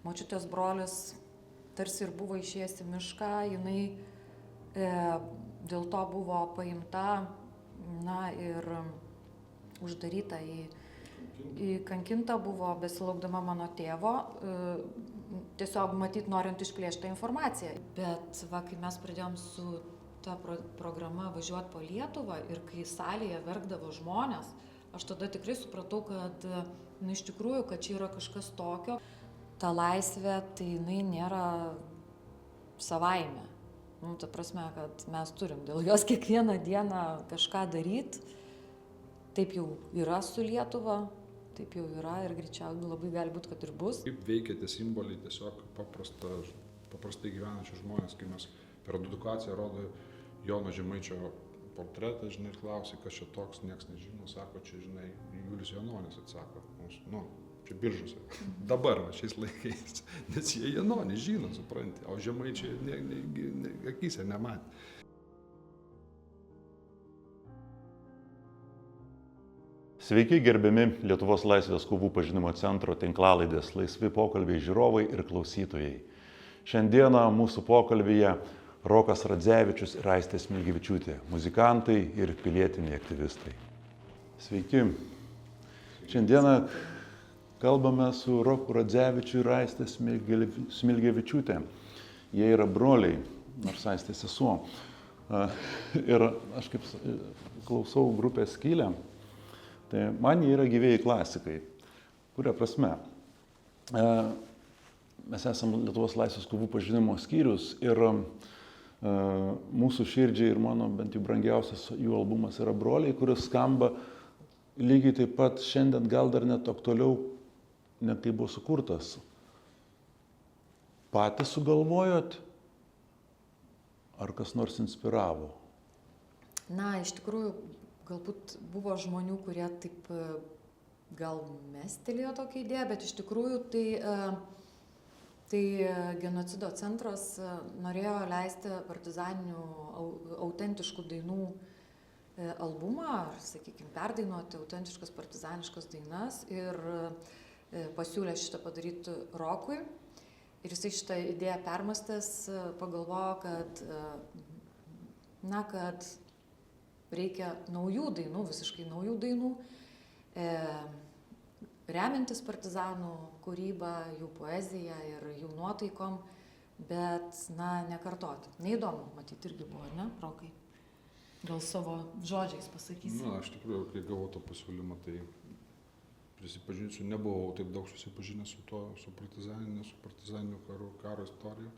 močiutės brolis tarsi ir buvo išėjęs į mišką, jinai dėl to buvo paimta, ir uždaryta kankinta buvo besilaukdama mano tėvo, tiesiog matyt norint išplėšti tą informaciją. Bet kai mes pradėjom su ta programa važiuoti po Lietuvą ir kai salėje verkdavo žmonės, aš tada tikrai supratau, kad iš tikrųjų, kad čia yra kažkas tokio. Ta laisvė, tai jinai nėra savaime. Ta prasme, kad mes turim dėl jos kiekvieną dieną kažką daryti. Taip jau yra su Lietuva, taip jau yra ir greičiausiai labai gali būti, kad ir bus. Kaip veikia tie simboliai tiesiog paprastai gyvenančių žmonės, kai mes per edukaciją rodo Jono Žemaičio portretą, žinai, ir klausia, kas čia toks, nieks nežino, sako, čia, žinai, Julius Janonis atsako, čia Biržuose. Dabar, šiais laikais, nes jie Janonį žino, supranti, o Žemaičiai akyse nematė. Sveiki, gerbiami Lietuvos laisvės kovų pažinimo centro tinklalaidės Laisvi pokalbiai žiūrovai ir klausytojai. Šiandieną mūsų pokalbyje Rokas Radzevičius ir Aistė Smilgevičiūtė, muzikantai ir pilietiniai aktyvistai. Sveiki. Šiandieną kalbame su Roku Radzevičiu ir Aistė Smilgevičiūtė. Jie yra broliai, nors Aistė sesuo. Ir aš kaip klausau grupės Skylė, tai man jie yra gyvieji klasikai. Kuria prasme? Mes esame Lietuvos laisvės kovų pažinimo skyrius ir mūsų širdžiai ir mano bent jau brangiausias jų albumas yra Broliai, kuris skamba lygiai taip pat šiandien, gal dar net aktualiau, net kai buvo sukurtas. Patys sugalvojot, ar kas nors inspiravo? Iš tikrųjų, galbūt buvo žmonių, kurie taip gal mestelėjo tokią idėją, bet iš tikrųjų tai genocido centras norėjo leisti partizaninių autentiškų dainų albumą, ar, sakykime, perdainuoti autentiškas partizaniškas dainas ir pasiūlė šitą padaryti Rokui. Ir jisai šitą idėją permastęs pagalvojo, kad reikia naujų dainų, visiškai naujų dainų, remiantis partizanų kūrybą, jų poeziją ir jų nuotaikom, bet, nekartoti. Neįdomu, matyti irgi buvo, ne, Rokai? Gal savo žodžiais pasakysi? Aš tikrųjų, kai gavau tą pasiūlymą, tai prisipažinsiu, nebuvau taip daug susipažinęs su partizaniniu karo istorija.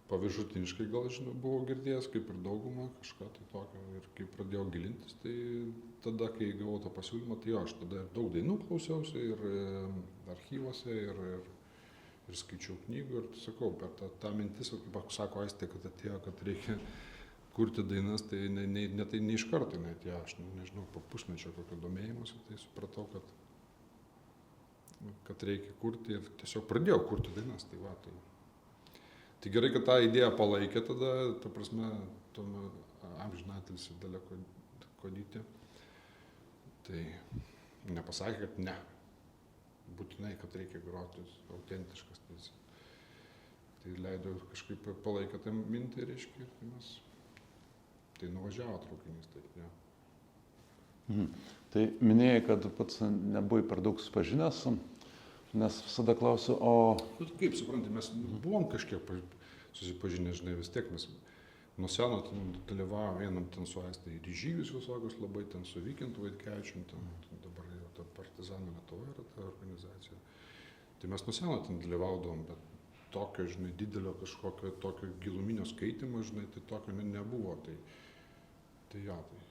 Paviršutiniškai gal, buvau girdėjęs, kaip ir dauguma, kažką tai tokio. Ir kai pradėjau gilintis, tai tada, kai gavau tą pasiūlymą, tai aš tada daug dainų klausiausi ir archyvuose, ir skaičiau knygų. Ir sakau, per tą mintis, kaip sako Aistė, kad atėjo, kad reikia kurti dainas, tai ne iš karto atėjo. Aš nežinau, po pusmečio kokio domėjimuose, tai supratau, kad reikia kurti ir tiesiog pradėjau kurti dainas. Tai gerai, kad tą idėją palaikė tada, ta prasme, amžinatilsį Dalia Kuodytė. Tai nepasakė, kad ne. Būtinai, kad reikia groti autentiškas. Tai leido kažkaip palaikė tą mintį, reiškia, ir tai nuvažiavo traukinys, taip, ne. Tai minėjai, kad pats nebuvai per daug susipažinęs. Nes visada klausiu, Kaip supranti, mes buvom kažkiek susipažinę, žinai, vis tiek mes nuo seno dalyvavom vienam ten su Aistė ir žygius visokius labai, ten su Vykintu Vaitkevičium, dabar jau ta Partizanų Lietuva yra ta organizacija. Tai mes nuo seno ten dalyvaudavom, bet tokio, žinai, didelio kažkokio tokio giluminio skaitimo, žinai, tai tokio nebuvo. Tai jo, tai.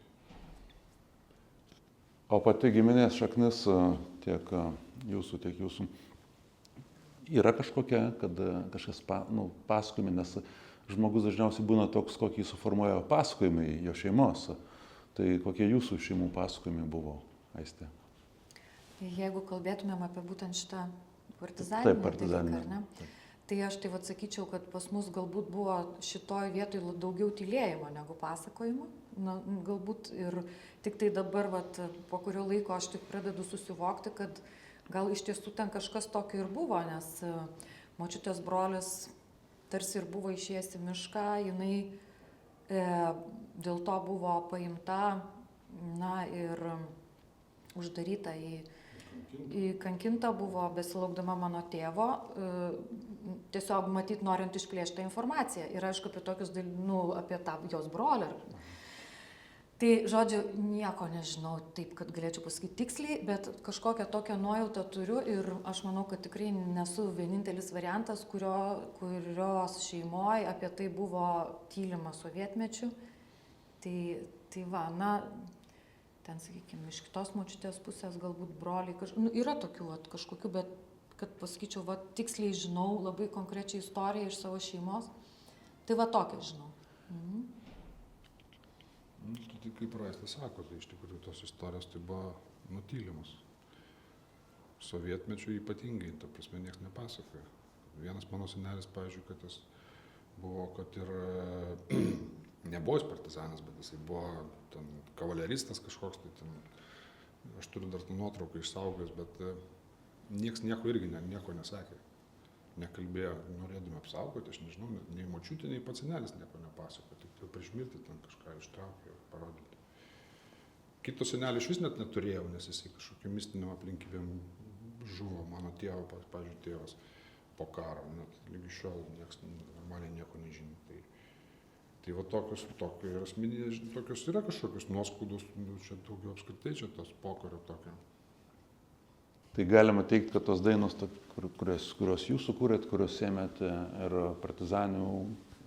O pati giminės šaknis tiek jūsų yra kažkokia, kad kažkas pasakojimai, nes žmogus dažniausiai būna toks, kokį suformuoja pasakojimai jo šeimos. Tai kokie jūsų šeimų pasakojimai buvo, Aistė? Jeigu kalbėtumėm apie būtent šitą partizaninį dalyką, ar ne? Tai aš sakyčiau, kad pas mus galbūt buvo šitoj vietoj daugiau tylėjimo negu pasakojimo. Galbūt ir tik tai dabar, po kurio laiko aš tik pradedu susivokti, kad gal iš tiesų ten kažkas tokio ir buvo, nes močiutės brolis tarsi ir buvo išėjęs į mišką, jinai dėl to buvo paimta, na ir uždaryta įkankinta buvo, besilaukdama mano tėvo, tiesiog matyt norint išplėšti tą informaciją ir aišku apie tokius apie tą jos brolį. Tai žodžiu, nieko nežinau taip, kad galėčiau pasakyti tiksliai, bet kažkokią tokią nuojautą turiu ir aš manau, kad tikrai nesu vienintelis variantas, kurios šeimoje apie tai buvo tylima sovietmečiu. Tai va, na, ten, sakykime, iš kitos močiutės pusės galbūt broliai, yra tokių kažkokių, bet kad pasakyčiau, va, tiksliai žinau labai konkrečią istoriją iš savo šeimos, tai va tokią žinau. Tai kaip Raistas sako, tai iš tikrųjų tos istorijos tai buvo nutylimas. Sovietmečiu ypatingai, ta prasme, niekas nepasakoja. Vienas mano senelis, pavyzdžiui, kad jis buvo, kad ir nebuvo jis partizanas, bet jisai buvo ten kavaleristas kažkoks, tai ten, aš turiu dar tą nuotrauką išsaugęs, bet niekas nieko irgi nieko nesakė. Nekalbėjo, norėdami apsaugoti, aš nežinau, nei močiutė, nei pats senelis nieko nepasakojo, tik tai prieš mirtį ten kažką ištraukė ir parodyti. Kito senelio iš vis net neturėjau, nes jisai kažkokiam mistiniam aplinkybėm žuvo, mano tėvo, pavyzdžiui, tėvas po karo, net lygi šiol niekas normaliai nieko nežino. Tai va tokios ir asmeninės, tokios yra kažkokios nuoskaudos, čia daugiau apskritai čia tos pokario tokio. Tai galima teikti, kad tos dainos, kurios jūs sukūrėt, kurios ėmėte ir partizanių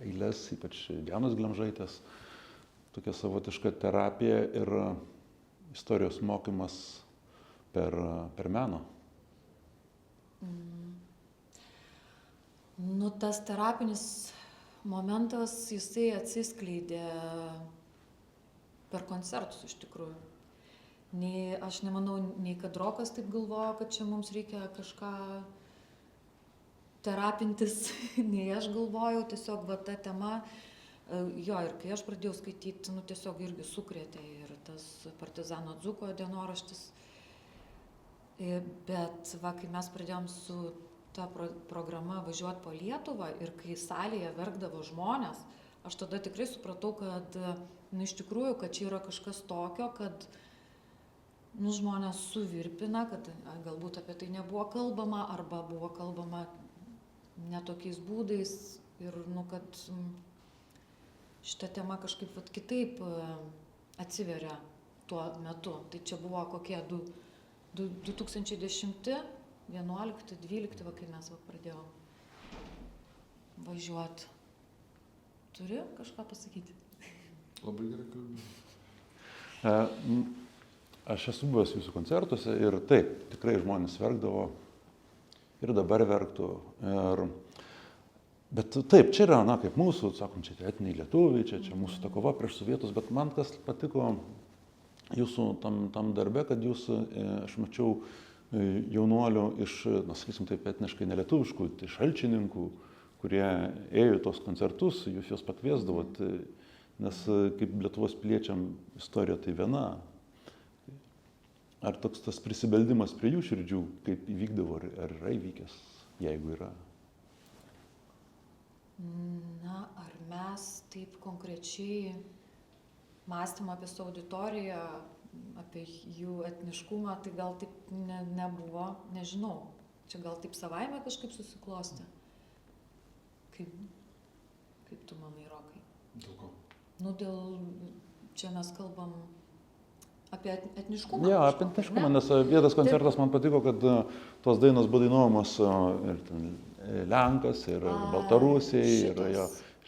eilės, ypač Dianos Glemžaitės, tokia savotiška terapija ir istorijos mokymas per meną. Nu, tas terapinis momentas, jisai atsiskleidė per koncertus iš tikrųjų. Aš nemanau, nei kad rokas taip galvojo, kad čia mums reikia kažką terapintis, nei aš galvojau, tiesiog va ta tema, jo, ir kai aš pradėjau skaityti, nu tiesiog irgi sukrėtė ir tas partizano Dzuko dienoraštis, bet va, kai mes pradėjom su ta programa važiuoti po Lietuvą ir kai salėje verkdavo žmonės, aš tada tikrai supratau, kad, nu iš tikrųjų, kad čia yra kažkas tokio, kad nu, žmonės suvirpina, kad galbūt apie tai nebuvo kalbama arba buvo kalbama netokiais būdais ir, nu, kad šita tema kažkaip vat, kitaip atsiveria tuo metu. Tai čia buvo kokie 2010, 11, 12, va, kai mes va, pradėjom važiuoti. Turi kažką pasakyti? Labai gerai kalbėjau. Aš esu buvęs jūsų koncertuose ir taip, tikrai žmonės verkdavo ir dabar verktų. Bet taip, čia yra, na, kaip mūsų, sakom, čia etniniai lietuviai, čia mūsų ta kova prieš sovietus, bet man kas patiko jūsų tam darbe, kad jūs, aš mačiau jaunuolių iš, na, sakysim taip, etniškai nelietuviškų, iš šalčininkų, kurie ėjo į tos koncertus, jūs juos pakviesdavot, nes kaip Lietuvos piliečiam istorija tai viena. Ar toks tas prisibeldimas prie jų širdžių, kaip įvykdavo, ar yra įvykęs, jeigu yra? Na, ar mes taip konkrečiai mąstymą apie savo auditoriją, apie jų etniškumą, tai gal taip nebuvo, nežinau. Čia gal taip savaime kažkaip susiklosti. Kaip tu manai, Rokai? Dėl ko? Nu, čia mes kalbam apie etniškumą. Jo, apie etniškumą, nes vienas koncertas man patiko, kad tos dainos buvo dainuojamos ir Lenkas, ir Baltarusiai, ir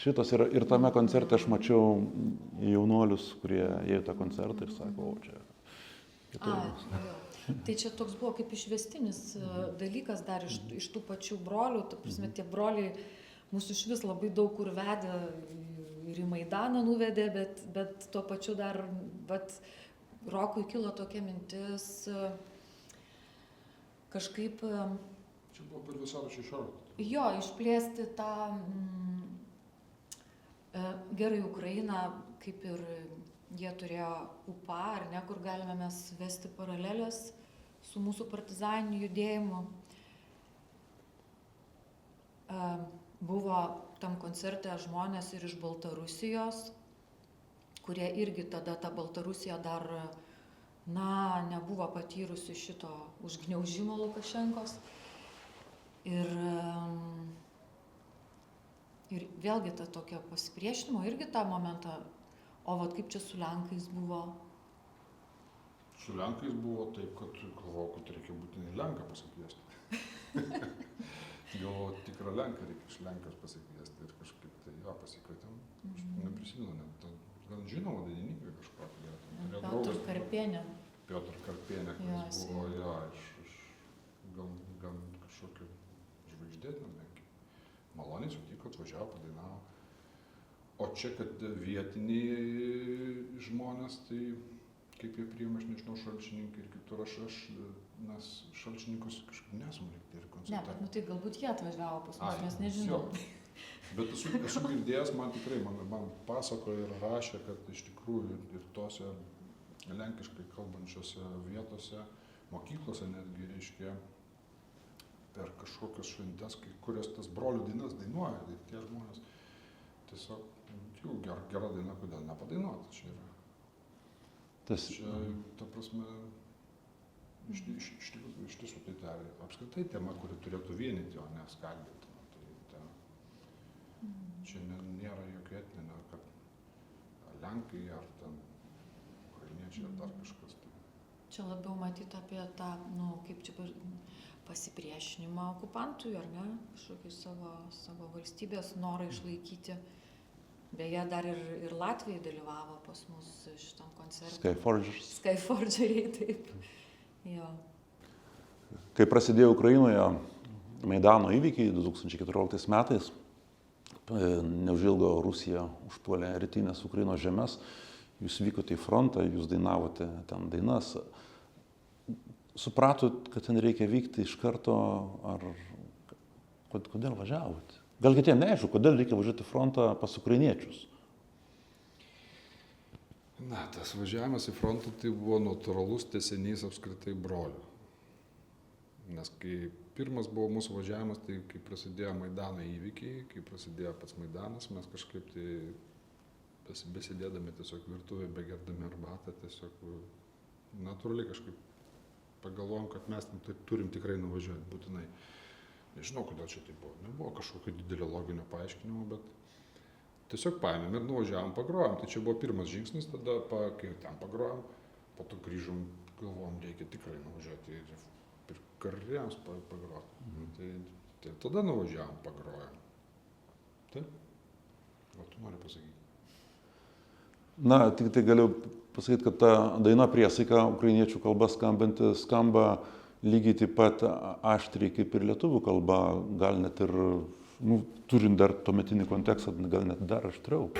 šitos. Ir tame koncerte aš mačiau jaunuolius, kurie ėjo tą koncertą ir sako, o čia. Tai čia toks buvo kaip išvestinis dalykas dar iš tų pačių brolių. Ta prasme, tie broliai mūsų iš vis labai daug kur vedė ir į Maidaną nuvedė, bet tuo pačiu dar Rokui kilo tokia mintis kažkaip... Čia buvo per Vasario 16. Jo, išplėsti tą gerai Ukrainą, kaip ir jie turėjo UPA, ar ne, kur galime mes vesti paralelės, su mūsų partizaniniu judėjimu. Buvo tam koncerte žmonės ir iš Baltarusijos, kurie irgi tada ta Baltarusija dar, nebuvo patyrusi šito užgniaužimo Lukašenkos. Ir vėlgi ta tokia pasipriešinimo irgi tą momentą, o vat kaip čia su Lenkais buvo? Su Lenkais buvo taip, kad galvojau, kad reikia būtinai Lenką pasikviesti. Galvojau, tikrą Lenką reikia iš Lenkijos pasikviesti ir kažkaip tai jo pasikvietėm. Aš neprisimenu, net gal žinoma dainininkė kažkokia. Piotr Karpienė. Piotr Karpienė, kuris buvo jo iš gal kažkokio žvaigždėtinio. Maloniai sutiko, atvažiavo, padainavo. O čia, kad vietiniai žmonės, tai kaip jie priima, aš nežinau, šalčininkai ir kitur, mes šalčininkus kažkaip nesam likti ir koncertą. Ne, tai galbūt jie atvažiavo pas mus, mes nežinom. Bet esu girdėjęs, man tikrai, man pasakojo ir rašė, kad iš tikrųjų ir tose lenkiškai kalbančiose vietose, mokyklose netgi, reiškia, per kažkokias šventes, kurias tas brolių dainas dainuoja, tai tie žmonės tiesiog, jau gera daina, kodėl nepadainuoti, čia yra. Čia, ta prasme, iš tiesų tai apskritai tema, kuri turėtų vienyti, o ne skaldyti. Čia nėra jokio etninio, kad Lenkai ar ten ukrainiečiai ar dar kažkas. Čia labiau matyti apie tą, kaip čia pasipriešinimą okupantui, ar ne? Kažkokį savo valstybės norą išlaikyti. Beje, dar ir Latvijai dalyvavo pas mus šitam koncerte. Skyforgeriai, taip. Jo. Kai prasidėjo Ukrainoje Maidano įvykiai 2014 metais, neužilgo Rusija užpuolė rytinės Ukrainos žemes, jūs vykote į frontą, jūs dainavote ten dainas. Supratot, kad ten reikia vykti iš karto, ar kodėl važiavote? Gal kitiem neaišku, kodėl reikia važiuoti į frontą pas ukrainiečius? Tas važiavimas į frontą tai buvo natūralus tęsinys apskritai brolių. Nes kai pirmas buvo mūsų važiavimas, tai kai prasidėjo Maidano įvykiai, kai prasidėjo pats Maidanas, mes kažkaip tai besidėdami tiesiog virtuvėje, begerdami arbatą, tiesiog natūraliai kažkaip pagalvojom, kad mes turim tikrai nuvažiuoti būtinai. Nežinau, kodėl čia tai buvo. Nebuvo kažkokio didelio loginio paaiškinimo, bet tiesiog paėmėm ir nuvažiavom, pagrojom. Tai čia buvo pirmas žingsnis, tada, kai ten pagrojom, po to grįžom, galvojom, reikia tikrai nuvažiuoti ir kariams pagroti. Tai tada nuvažiavom, pagrojom. Taip? O tu nori pasakyti? Tik tai galiu pasakyti, kad ta daina priesaika ukrainiečių kalba skamba lygiai taip pat aštriai kaip ir lietuvių kalba, gal net ir, turint dar tuometinį kontekstą, gal net dar aštriau.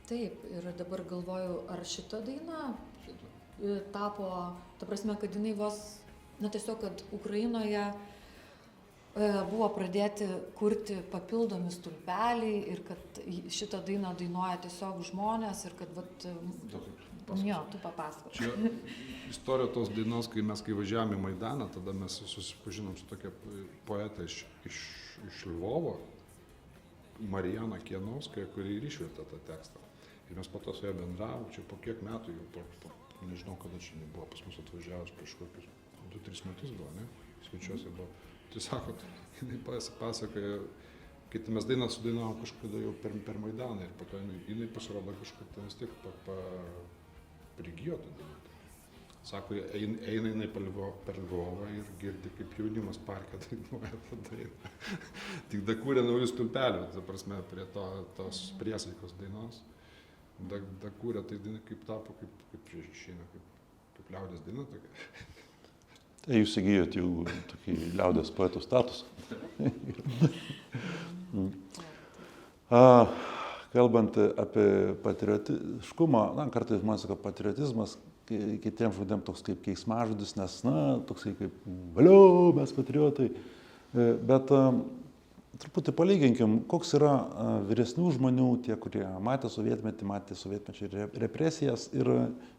Taip, ir dabar galvoju, ar šita daina tapo, ta prasme, kad jinai vos, tiesiog, kad Ukrainoje buvo pradėti kurti papildomi stulpeliai ir kad šitą dainą dainuoja tiesiog žmonės ir kad, tu papasakok. Čia istorija tos dainos, kai važiavome į Maidaną, tada mes susipažinom su tokia poeta iš Lvovo, Marijana Kienovskaja, kuri ir išvertė tą tekstą. Ir mes po to su ja bendravom, čia po kiek metų, jau nežinau, kada čia nebuvo, pas mus atvažiavus prieš kokius 2-3 metus buvo, ne? Svečiuose buvo. Tai sako, jinai pasakoja, kai mes dainą sudainavom kažkada jau per Maidaną ir po to jinai pasirodo kažkada vis tiek prigijo tą dainą. Sako, eina jinai per Lvovą ir girdi, kaip jaunimas parke dainuoja tą dainą. Tik da kūrė naujus stulpelius, ta prasme, prie tos priesaikos dainos. Da kūrė tai daina, kaip tapo, kaip išeina, kaip liaudės daina tokia. Tai jūs įgijot jau tokį liaudės poetų statusą. Kalbant apie patriotiškumą, kartais man sako patriotizmas, kitiems žodėms toks kaip keiksmažodis, nes, toksai kaip, valio, mes patriotai. Bet truputį palyginkim, koks yra vyresnių žmonių, tie, kurie matė sovietmečio represijas, ir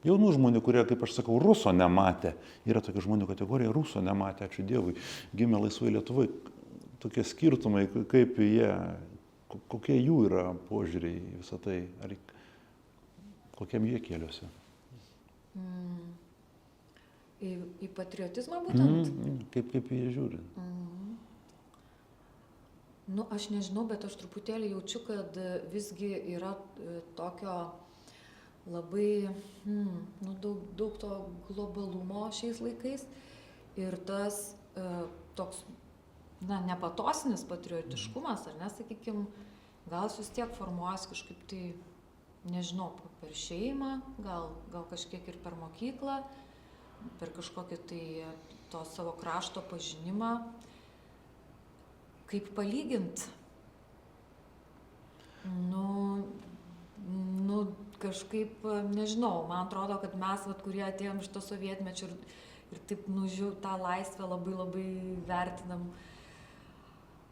jaunų žmonių, kurie, kaip aš sakau, ruso nematė. Yra tokia žmonių kategorija, ruso nematė, ačiū Dievui, gimė laisvai Lietuvai. Tokie skirtumai, kaip jie, kokie jų yra požiūriai į visą tai, ar kokiam jie keliuose. Į patriotizmą būtent? Kaip jie žiūri? Aš nežinau, bet aš truputėlį jaučiu, kad visgi yra tokio labai daug to globalumo šiais laikais ir tas toks nepatosinis patriotiškumas, ar ne, sakykime, gal vis tiek formuojas kažkaip tai, nežinau, per šeimą, gal kažkiek ir per mokyklą, per kažkokį tai to savo krašto pažinimą. Kaip palygint? Kažkaip, nežinau, man atrodo, kad mes, kurie atėjom iš to sovietmečio ir taip tą laisvę labai labai vertinam,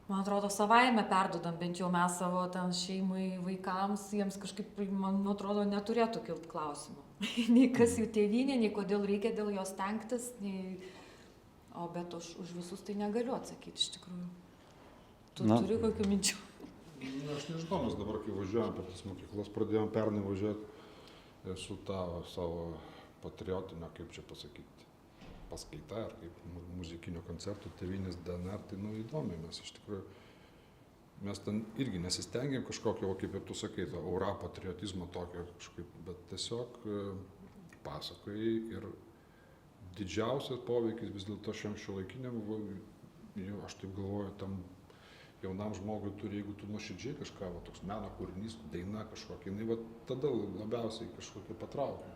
man atrodo, savaime perdodam, bent jau mes savo ten šeimai, vaikams, jiems kažkaip, man atrodo, neturėtų kilti klausimų. Nei kas jų tėvynė, nei kodėl reikia dėl jos stengtis, bet už visus tai negaliu atsakyti iš tikrųjų. Tu turi kokių minčių? Aš nežinau, mes dabar, kai važiuojam per tas mokyklas, pradėjom pernai važiuoti su tą savo patriotinio, kaip čia pasakyti, paskaita, ar kaip muzikinio koncertų tėvynės DNR, tai įdomi, mes iš tikrųjų, mes ten irgi nesistengiam kažkokio, kaip ir tu sakai, to aura patriotizmo tokio kažkaip, bet tiesiog pasakoji ir didžiausias poveikis vis dėlto šiam šiuolaikiniam, aš taip galvoju, tam jaunam žmogui turi, jeigu tu nuoširdžiai kažką, toks meno kūrinys, daina kažkokia, tada labiausiai kažkokia patraukia.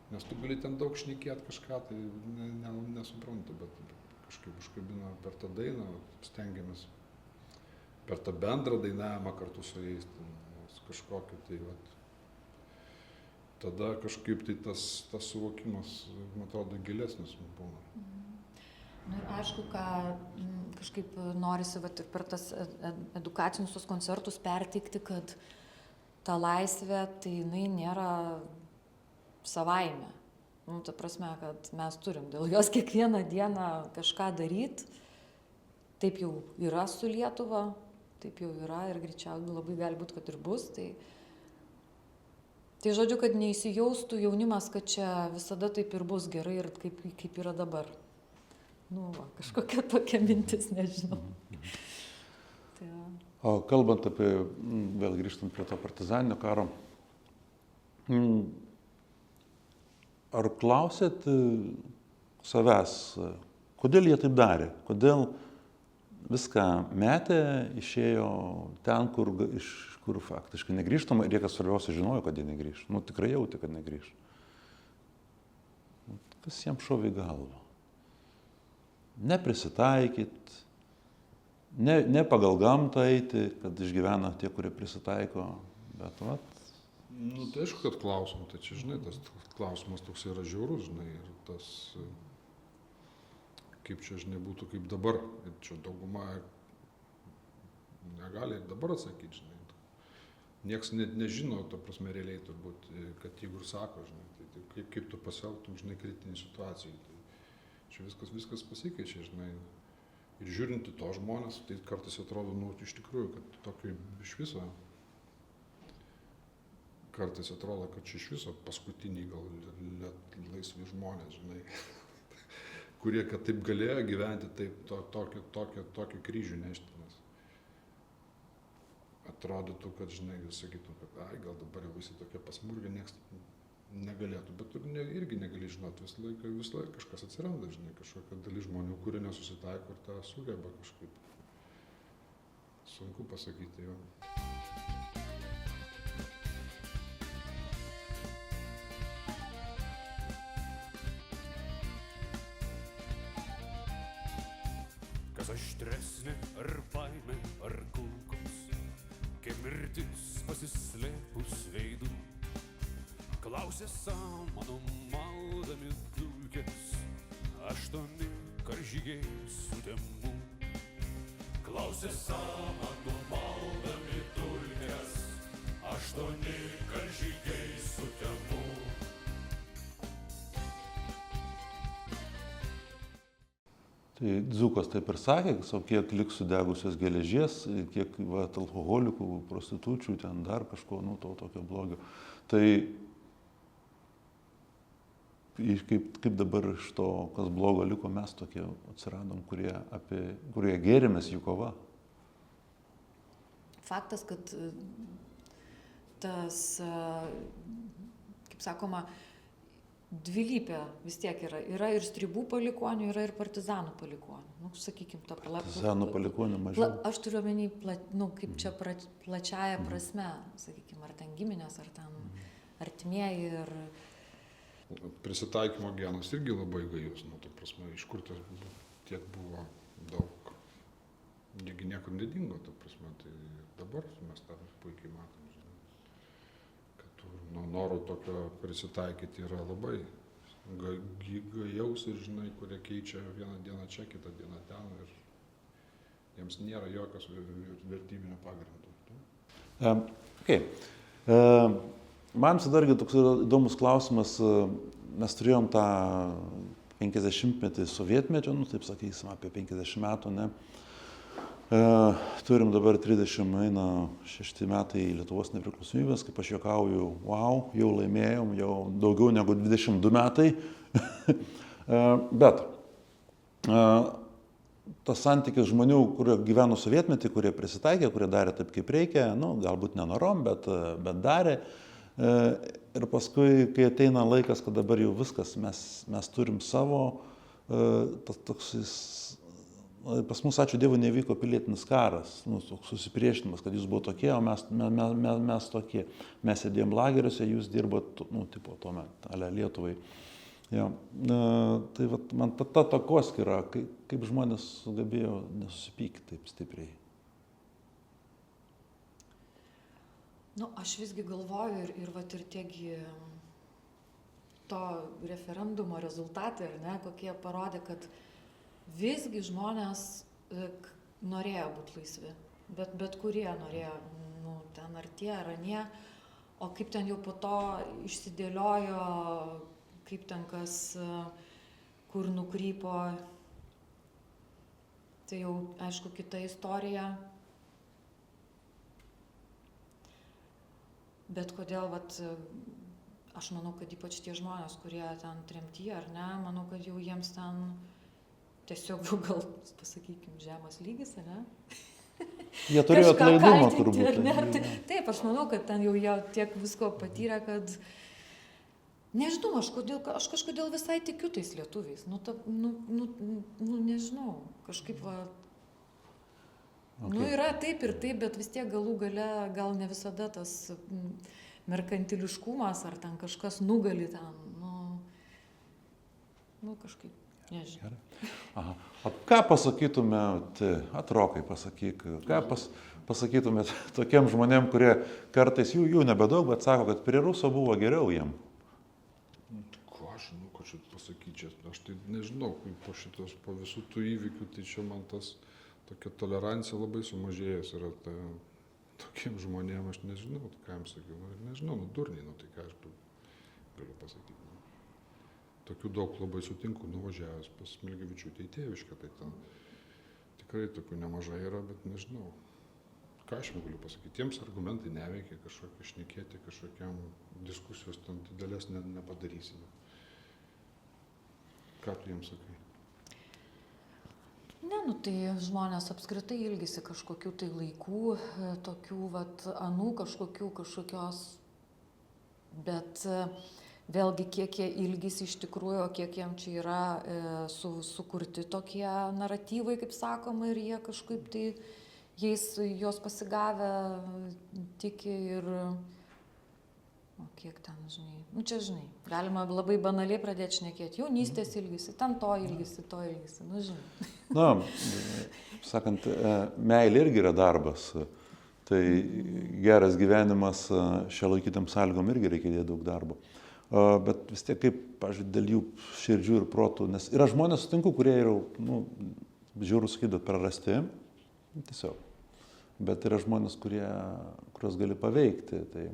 Nes tu gali ten daug šnekėti kažką, tai nesuprantu, bet kažkaip užkabina per tą dainą, stengiamės per tą bendrą dainavimą kartu su jais, kažkokį tai, tada kažkaip tai tas suvokimas, man atrodo, gilesnis būna. Ir aišku, kažkaip norisi per tas edukacinius tos koncertus perteikti, kad ta laisvė, tai jinai nėra savaime. Ta prasme, kad mes turim dėl jos kiekvieną dieną kažką daryti. Taip jau yra su Lietuva, taip jau yra ir greičiausiai labai gali būti, kad ir bus. Tai žodžiu, kad neįsijaustų jaunimas, kad čia visada taip ir bus gerai ir kaip yra dabar. Kažkokia tokia mintis, nežinau. O kalbant apie, vėl grįžtant prie to partizaninio karo, ar klausėt savęs, kodėl jie taip darė? Kodėl viską metė, išėjo ten, kur faktiškai negrįžtama ir jie, kas svarbiausia, žinojo, kad jie negrįž. Tikrai jautė, kad negrįž. Kas jiems šovė į galvą? Neprisitaikyt, ne pagal gamtą eiti, kad išgyvena tie, kurie prisitaiko, bet Tai aišku, kad klausom, tai čia, žinai, tas klausimas toks yra žiaurus, žinai, ir tas, kaip čia, žinai, būtų kaip dabar, ir čia dauguma negali dabar atsakyti, žinai. Nieks net nežino, ta prasme, realiai turbūt, kad jeigu ir sako, žinai, tai kaip tu pasielgtum, žinai, kritinį situaciją. Čia viskas pasikeičia, žinai. Ir žiūrint į to žmonės, tai kartais atrodo, iš tikrųjų, kad tokio iš viso, kartais atrodo, kad čia iš viso paskutiniai gal laisvi žmonės, žinai, kurie, kad taip galėjo gyventi, taip tokį kryžių nešti. atrodytų, kad, žinai, sakytum, kad, gal dabar jau visi tokie pasmurgę, niekas negalėtų, bet tu irgi negali žinoti, visą laiką kažkas atsiranda, žinai, kažkokia dalis žmonių, kurie nesusitaiko ir tą sugeba kažkaip. Sunku pasakyti jo. Kas aštresnė, ar baimė, ar kulkos, kiek mirtis pasislėpus veidų. Klausė savo mano maudami dulkės, 8 karžygiai sutemų. Klausė savo mano maudami dulkės, 8 karžygiai sutemų. Tai Dzūkas taip ir sakė, kiek liks sudegusios geležies, kiek alkoholikų, prostitučių, ten dar kažko, to tokio blogio. Tai kaip dabar iš to, kas blogo liko, mes tokie atsiradom, kurie gėrimės jų kova. Faktas, kad tas, kaip sakoma, dvilypė vis tiek yra. Yra ir stribų palikonių, yra ir partizanų palikonių. Sakykime, to partizanų palikonių mažiau. Aš turiu omeny, kaip čia plačiaja prasme, sakykime, ar ten giminės, ar ten artimieji. Ir prisitaikymo genas irgi labai gajus, ta prasme, iš kur tiek buvo daug. Negi niekur nedingo, ta prasme, tai dabar mes tą puikiai matom. Noro tokio prisitaikyti yra labai gajaus ir, žinai, kurie keičia vieną dieną čia, kitą dieną ten ir jiems nėra jokios vertybinio pagrindo. Man dargi toks įdomus klausimas, mes turėjom tą 50-metį sovietmečio, taip sakysim, apie 50 metų, ne? Turim dabar 36 metai Lietuvos nepriklausomybės, kaip aš juokauju, wow, jau laimėjom, jau daugiau negu 22 metai. Bet tas santykis žmonių, kurie gyveno sovietmetį, kurie prisitaikė, kurie darė taip, kaip reikia, galbūt nenorom, bet darė. Ir paskui, kai ateina laikas, kad dabar jau viskas, mes turim savo, toks pas mus, ačiū Dievui, nevyko pilietinis karas, toks susipriešinimas, kad jūs buvo tokie, o mes tokie. Mes sėdėjom lageriuose, jūs dirbot, tuomet, Lietuvai. Ja. Tai man ta takoskyra, kaip žmonės sugebėjo nesusipykti taip stipriai. Aš visgi galvoju ir tiegi to referendumo rezultatai, kokie parodė, kad visgi žmonės norėjo būti laisvi, bet kurie norėjo, ten ar tie, ar anie, o kaip ten jau po to išsidėliojo, kaip ten kas, kur nukrypo, tai jau, aišku, kita istorija. Bet kodėl, aš manau, kad ypač tie žmonės, kurie ten tremtyje, ar ne, manau, kad jau jiems ten tiesiog jau gal, pasakykime, žemas lygis, ne? Jie turėjo atleidimą turbūt. Taip, aš manau, kad ten jau jie tiek visko patyrė, kad nežinau, aš kažkodėl visai tikiu tais lietuviais. Nežinau, kažkaip yra taip ir taip, bet vis tiek galų gale gal ne visada tas merkantiliškumas ar ten kažkas nugali ten, kažkaip. Nežinau. Aha. O ką pasakytumėt, Rokai, pasakyk, ką pasakytumėt tokiem žmonėm, kurie kartais jų nebedaug, bet sako, kad prie Ruso buvo geriau jiem? Ką aš žinau, ką čia pasakyti, aš tai nežinau, po visų tų įvykių, tai čia man tas tokia tolerancija labai sumažėjus yra tokiem žmonėm, aš nežinau, ką jam sakiau, nežinau, durniai, tai ką aš galiu pasakyti. Tokių daug labai sutinku, nuvažiavęs pas Smilgevičiūtę į Tėviškę, tai ten tikrai tokių nemažai yra, bet nežinau, ką aš jam galiu pasakyti. Tiems argumentai neveikia, kažkokie šnekėti, kažkokiam diskusijos ten didelės nepadarysime. Ką tu jiems sakai? Ne, nu tai žmonės apskritai ilgisi kažkokių tai laikų, tokių vat anų kažkokios, bet vėlgi kiek jie ilgisi iš tikrųjų, kiek jiem čia yra sukurti tokie naratyvai, kaip sakoma, ir jie kažkaip tai juos pasigavę tiki ir... O kiek ten, žinai, nu čia žinai, galima labai banaliai pradėti šnekėti, jaunystės ilgisi, ten to ilgisi, nu žinai. Na, sakant, meilė irgi yra darbas, tai geras gyvenimas šiuolaikinėm sąlygom irgi reikia dėti daug darbo. Bet vis tiek kaip, pažiūrėjau, dėl jų širdžių ir protų, nes yra žmonės, sutinku, kurie yra, nu, žiūrų sakyti, prarasti, tiesiog. Bet yra žmonės, kuriuos gali paveikti, tai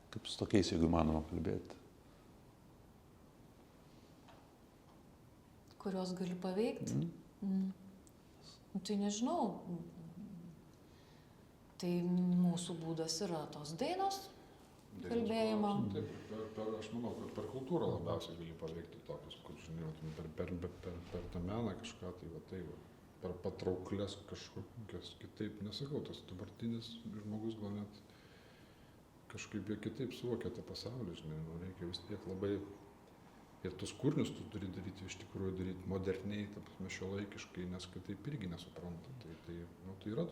kaip su tokiais, jeigu įmanoma kalbėti? Kurios gali paveikti? Tai nežinau. Tai mūsų būdas yra tos dainos, kalbėjimo. Taip, aš manau, kad per kultūrą labiausiai gali paveikti tokius, kur, žinai, per tą meną kažką, per patrauklės kažkokias kitaip, nesakau, tas dabartinis žmogus gal net kažkaip jie kitaip suvokia tą pasaulį, žinai, reikia vis tiek labai, ir tus kūrinius tu turi daryti, iš tikrųjų daryti moderniai, šiuolaikiškai, nes kitaip irgi nesupranta. Tai yra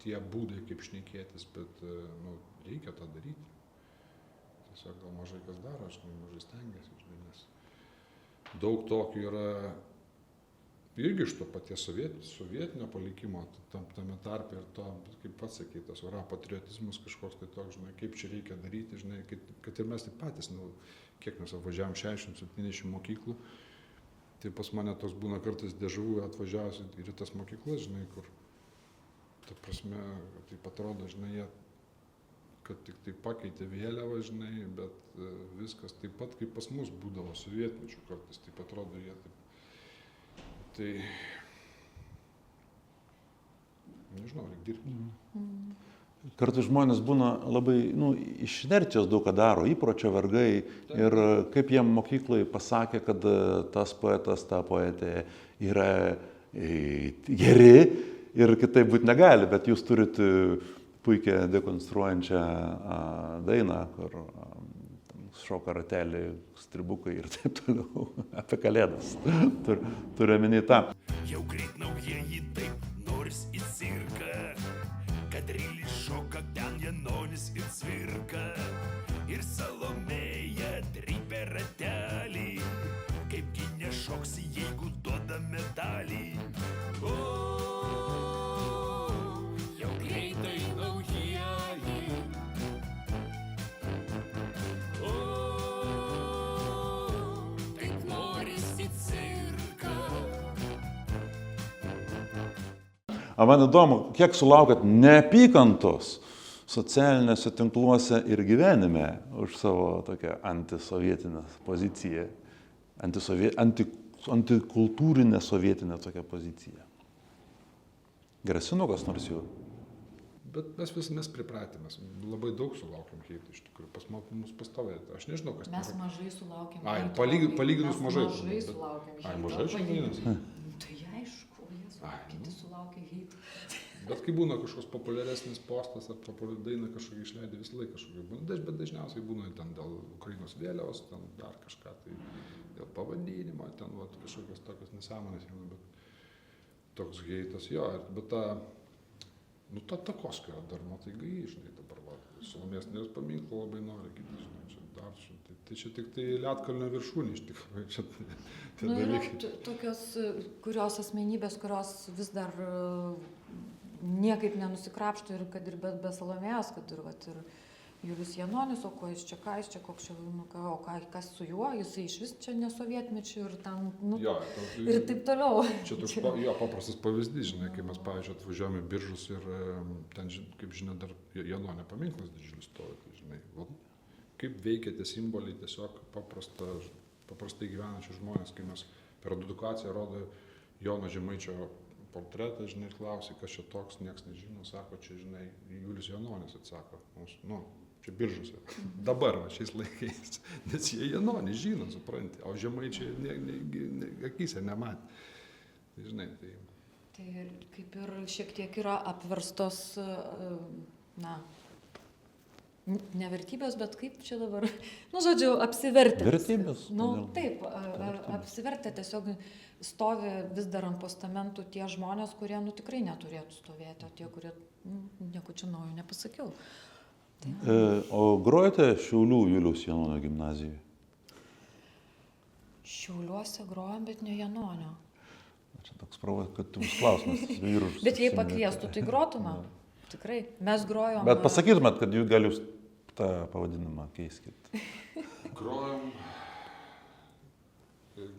tie būdai, kaip šnekėtis, bet reikia tą daryti. Tiesiog gal mažai kas daro, žinai, mažai stengiasi, žinai, nes daug tokių yra irgi iš to paties sovietinio palikimo, tame tarpe ir to, kaip pats sakei, tas patriotizmas kažkoks tai toks, žinai, kaip čia reikia daryti, žinai, kad ir mes taip patys, kiek mes apvažiavom 60-70 mokyklų, tai pas mane toks būna kartais dėžavų atvažiavus ir į tas mokyklas, žinai, kur, ta prasme, taip atrodo, žinai, kad tik tai pakeitė vėliavą, žinai, bet viskas taip pat, kaip pas mus būdavo sovietmečių kartais, taip atrodo, jie taip. Tai, nežinau, reikia dirbti. Kartais žmonės būna labai, iš inercijos daug ką daro, įpročio vergai. Ir kaip jiem mokyklai pasakė, kad tas poetas, ta poetė yra geri ir kitaip būti negali, bet jūs turite puikią dekonstruojančią dainą, kur šoka ratelį, stribukai ir taip toliau, apie kalėdas. Turiu omeny tą. Jau greit naujieji taip noris į cirką, Kadrilis šoka, ten Janonis ir Cvirka, ir Salomėja trypia ratelį, kaipgi nešoksi, jeigu duoda medalį. O, jau greitai naujieji. O man įdomu, kiek sulaukėt neapykantos socialiniuose tinkluose ir gyvenime už savo tokią antisovietinę poziciją, antikultūrinę sovietinę tokią poziciją. Grasino kas nors jų? Bet mes pripratę, mes labai daug sulaukiam heitų iš tikrųjų, pas mus pastovė, aš nežinau, kas... Mes mažai sulaukiam. Palyginus mažai. Mes mažai sulaukiam heitų. Mažai šiandienas? Tai aišku, kiti sulaukia heitų. Bet kai būna kažkoks populiaresnis postas ar populiari daina kažkokia išleidė, visą laiką kažkokia būna, bet dažniausiai būna ten dėl Ukrainos vėliavos, ten dar kažką, tai dėl pavadinimo, ten kažkokios tokios nesąmonės, bet toks heitas, jo, bet ta takoskara dar, tai gai, žinai, dabar, Salomėjos Nėries paminklą labai nori, kiti, žinai, čia dar, tai čia tik tai Lietkalnio viršūnė, iš tikrųjų, čia tie dalykai. Yra tokios, kurios asmenybės, kurios vis dar niekaip nenusikrapšto ir kad ir be Salomėjos, kad ir Julius Janonis, o ko jis čia, ką jis čia, koks čia, o kas su juo, jisai iš vis čia nesovietmečių ir ten, ir taip toliau. Čia toks paprastas pavyzdys, žinai, kai mes, pavyzdžiui, atvažiuojame į Biržus ir ten, kaip žinia, dar Janonio paminklas didžiulis stovi, žinai, kaip veikia tie simboliai tiesiog paprastai gyvenančių žmonės, kai mes per edukaciją rodo Jono Žemaičio portretą, žinai, klausia, kas čia toks, nieks nežino, sako, čia, žinai, Julius Janonis atsako, čia Biržuose, dabar, šiais laikais, nes jie Janonį žino, supranti, o Žemaičiai akyse nematė. Tai žinai, tai Tai kaip ir šiek tiek yra apverstos, na, ne vertybės, bet kaip čia dabar, nu, žodžiu, apsivertę. Vertybės, Nu, kodėl? taip, Vertybės. apsivertę tiesiog stovi vis dar ant postamentų tie žmonės, kurie, nu, tikrai neturėtų stovėti, o tie, kurie, nu, nieko čia naujo nepasakiau. O grojate Šiaulių Juliaus Janonio gimnazijoje? Šiauliuose grojam, bet ne Janonio. Čia toks provokatyvus klausimas. Vyrus Bet jei užsiminėte. pakviestų, tai grotume. Tikrai. Mes grojom. Bet pasakytumėt, kad gal jūs tą pavadinimą keiskit. grojom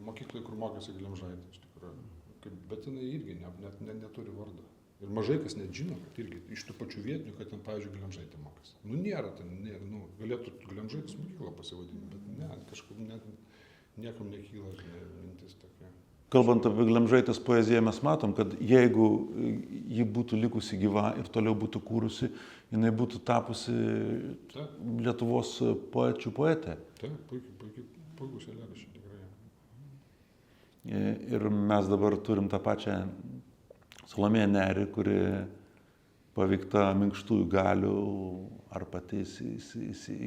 mokyklai, kur mokėsi Glemžaitė, iš tikrųjų. Bet jinai irgi neturi vardo. Ir mažai kas net žino, kad irgi iš tų pačių vietinių, kad ten, pavyzdžiui, Glemžaitė mokėsi. Nu, nėra ten, nu, galėtų Glemžaitės mokyklą pasivadinti, bet ne, kažkaip niekam nekyla mintis tokia. Kalbant apie Glemžaitės poeziją, mes matom, kad jeigu ji būtų likusi gyva ir toliau būtų kūrusi, jinai būtų tapusi Taip. Lietuvos poečių poetė. Taip, puikus eilėraščiai tikrai. Ir mes dabar turim tą pačią Salomėją Nėrį, kuri paveikta minkštųjų galių, ar pati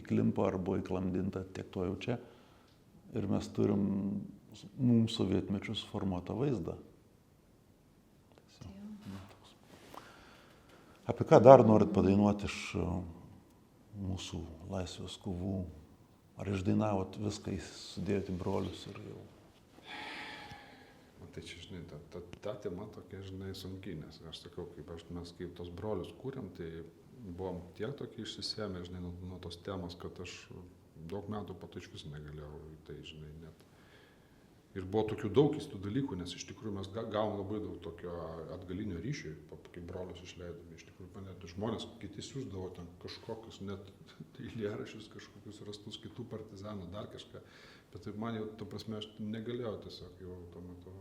įklimpo, ar buvo įklamdinta, tiek to jau čia. Ir mes turim mums sovietmečius formuotą vaizdą. Apie ką dar norit padainuoti iš mūsų laisvės kovų? Ar išdainavot viską, sudėjot į brolius ir jau? Tai čia, žinai, ta tema tokia, žinai, sunki, nes aš sakau, mes kaip tos brolius kūrėm, tai buvom tiek tokie išsisėmę, žinai, nuo tos temos, kad aš daug metų po to iš vis negalėjau į tai, žinai, net. Ir buvo tokių daug keistų dalykų, nes iš tikrųjų mes gavom labai daug tokio atgalinio ryšio, kaip brolius išleidome. Iš tikrųjų, net žmonės kiti siųsdavo ten kažkokius net eilėraščius, kažkokius rastus kitų partizanų, dar kažką. Bet taip man jau, ta prasme, aš negalėjau tiesiog jau tuo metu.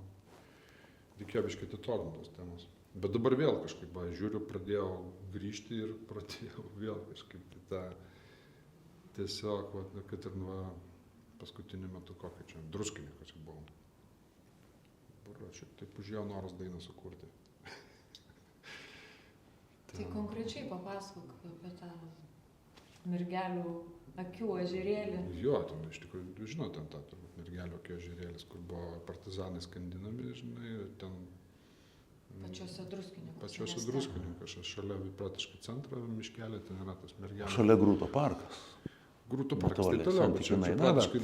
Reikėjo biškai atitolintos temos. Bet dabar vėl kažkaip, žiūriu, pradėjau grįžti ir pradėjau vėl kažkaip tą tiesiog, kad ir nuo paskutiniu metu kokį čia, Druskininką čia buvom. Šiaip taip užėjo noras dainą sukurti. Tai konkrečiai papasakok apie tą mergelių akių ežerėlį. Jo, ten iš tikrųjų, žinot, ten tą turbūt mergelių akių ežerėlis, kur buvo partizanai skandinami, žinai, ten... Pačiuose Druskininkose. Pačiuose Druskininkose, šalia praktiškai centro miškelė, ten yra tas mergelė. Šalia Grūto parkas. Grūto parkas, tai toliau, bet čia praktiškai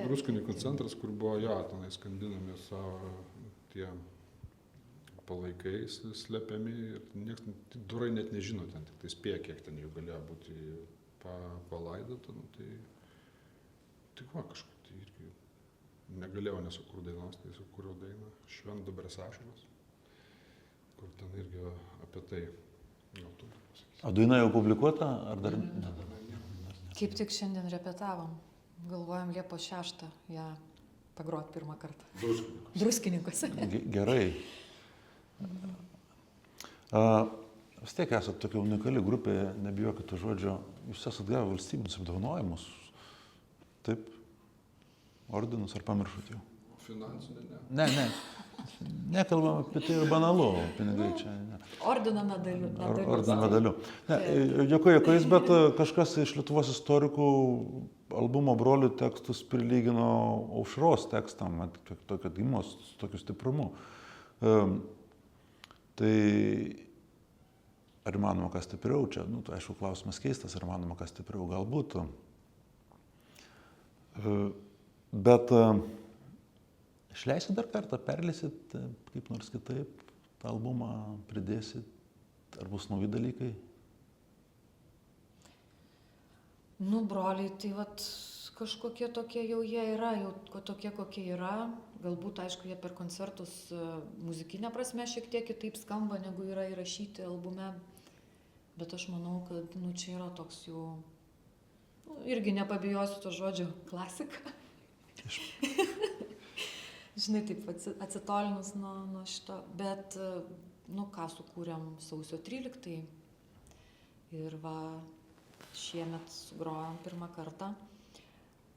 Druskininkų centras, kur buvo jo, tenai skandinami savo tie palaikai slepiami ir nieks, durai net nežino, ten tik tai spėja, kiek ten jų galėjo būti palaidota, nu tai va kažkaip tai irgi negalėjau nesukurt dainos, tai sukūriau dainą Šventdabrės ašaros, kur ten irgi apie tai gal tu pasakysi. O daina jau publikuota, ar dar? Kaip tik šiandien repetavom. Galvojam Liepos 6 ją pagrot pirmą kartą. Druskininkose. Gerai. Vis tiek esate tokia unikali grupė, nebijokite to žodžio. Jūs esate gavę valstybinius apdovanojimus. Taip? Ordinus ar pamiršot jau? Finansinė, ne. Ne. Nekalbam apie tai ir banalu, pinigai čia. Ne. Ordino medaliu. Ordino medaliu. Juokais, bet kažkas iš Lietuvos istorikų albumo Brolių tekstus prilygino Aušros tekstam, tokio gimos, tokiu stiprumu. Tai ar įmanoma kas stipriau čia? Nu, tai aišku, klausimas keistas, ar įmanoma kas stipriau galbūt. Bet išleisit dar kartą, perleisit kaip nors kitaip, tą albumą pridėsit, ar bus nauji dalykai? Nu, broliai, tai vat kažkokie tokie jau jie yra, jau tokie kokie yra. Galbūt, aišku, jie per koncertus muzikinę prasme šiek tiek kitaip skamba, negu yra įrašyti albume. Bet aš manau, kad nu, čia yra toks jų, nu, irgi nepabijosiu to žodžio, klasika. Žinai, taip atsitolinus nuo šito. Bet, nu, ką sukūrėm sausio 13. Ir va, šiemet sugrojom pirmą kartą.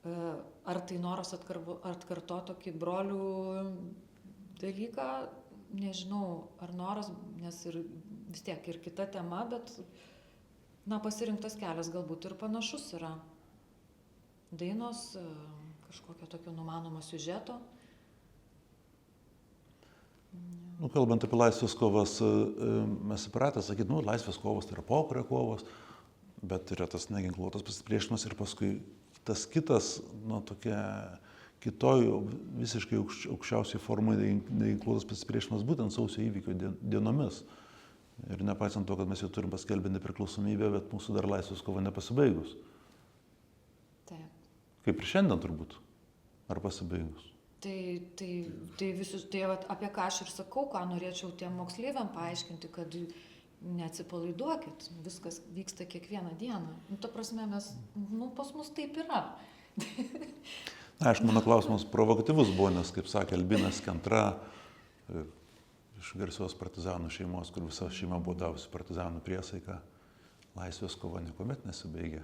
Ar tai noras atkarto tokį brolių dalyką? nežinau, ar noras, nes ir vis tiek ir kita tema, bet, na, pasirinktas kelias galbūt ir panašus yra. Dainos, kažkokio tokio numanomo siužeto. Nu, kalbant apie laisvės kovas, mes įpratę sakyti, nu, laisvės kovos tai yra pokario kovos, bet yra tas neginkluotas pasipriešinimas ir paskui tas kitas, nu, tokia kitoj visiškai aukščiausiai formai neginkluotas pasipriešinimas būtent sausio įvykio dienomis. Ir nepaisant to, kad mes jau turim paskelbę nepriklausomybę, bet mūsų dar laisvės kova nepasibaigus. Taip. Kaip ir šiandien turbūt. Ar pasibaigus? Tai visus, tai vat, apie ką aš ir sakau, ką norėčiau tiem moksleiviam paaiškinti, kad neatsipalaiduokit, viskas vyksta kiekvieną dieną. Nu, ta prasme, mes, nu, pas mus taip yra. Na, aišku, mano klausimas provokatyvus buvo, nes, kaip sakė Albinas Kentra, iš garsios partizanų šeimos, kur visa šeima buvo davusi partizanų priesaiką, laisvės kova niekuomet nesibaigė.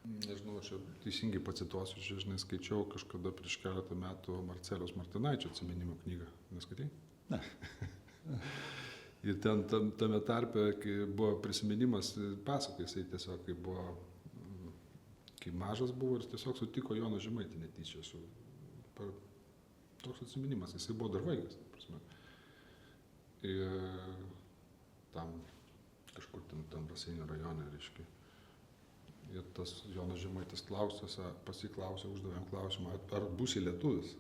Nežinau, aš teisingai pacituosiu, aš žinai skaičiau kažkada prieš keletą metų Marceliaus Martinaičio atsiminimų knygą. Neskaitai? Ne. Ir ten tame tarpe, kai buvo prisiminimas, pasakoja jisai tiesiog, kai mažas buvo ir tiesiog sutiko Joną Žemaitį netyčia. Toks atsiminimas, jisai buvo dar vaikas. Ir tam kažkur ten Raseinių rajone, reiškia. Ir tas Jonas Žemaitis pasiklausė, uždavėm klausimą, ar būsi lietuvis.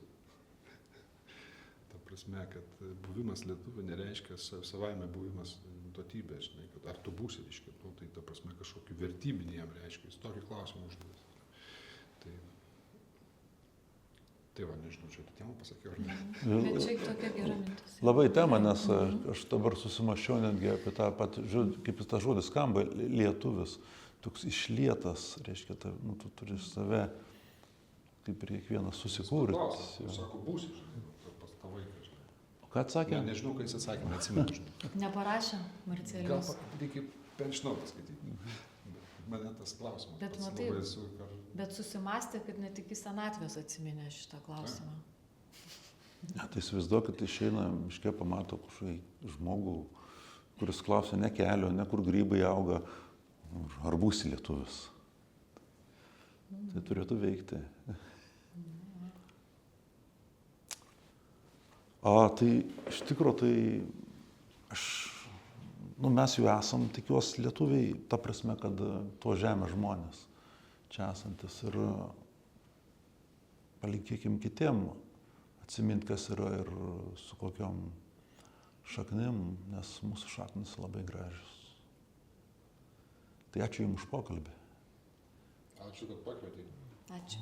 Ta prasme, kad buvimas lietuviu nereiškia savaime buvimas duotybė, žinai, kad ar tu būsi, reiškia, nu, tai ta prasme kažkokį vertybinį jam reiškia, jis tokį klausimą uždavė. Tai va, nežinau, čia temą pasakiau, ar ne? Bet čia tokia gera mintis. Labai tema, nes aš dabar susimaščiau netgi apie tą patį, kaip tas žodis skamba, lietuvis. Toks išlietas, reiškia, nu, tu turi save, kaip ir kiekvienas susikūrti. Sako, būsi, žinai, pas tą vaiką, žinai. O ką atsakė? Nežinau, kai jis atsakė, neatsimenu, žinai. Neparašė Marcelijus. Gal reikia penšnau paskaityti. Mane tas klausimas. Bet matai, bet susimastė, kad net iki senatvės atsiminė šitą klausimą. Ja, tai įsivaizduok, kad išeina miške, pamato kažkokį žmogų, kuris klausia ne kelio, ne kur grybai auga, ar būsi lietuvis. Tai turėtų veikti. Tai iš tikrųjų, tai mes jau esam, tikiuosi, lietuviai, ta prasme, kad to žemės žmonės čia esantis ir palinkėkim kitiem atsiminti, kas yra ir su kokiom šaknim, nes mūsų šaknis labai gražios. Tai ačiū Jums už pokalbį. Ačiū, kad pakvietei. Ačiū.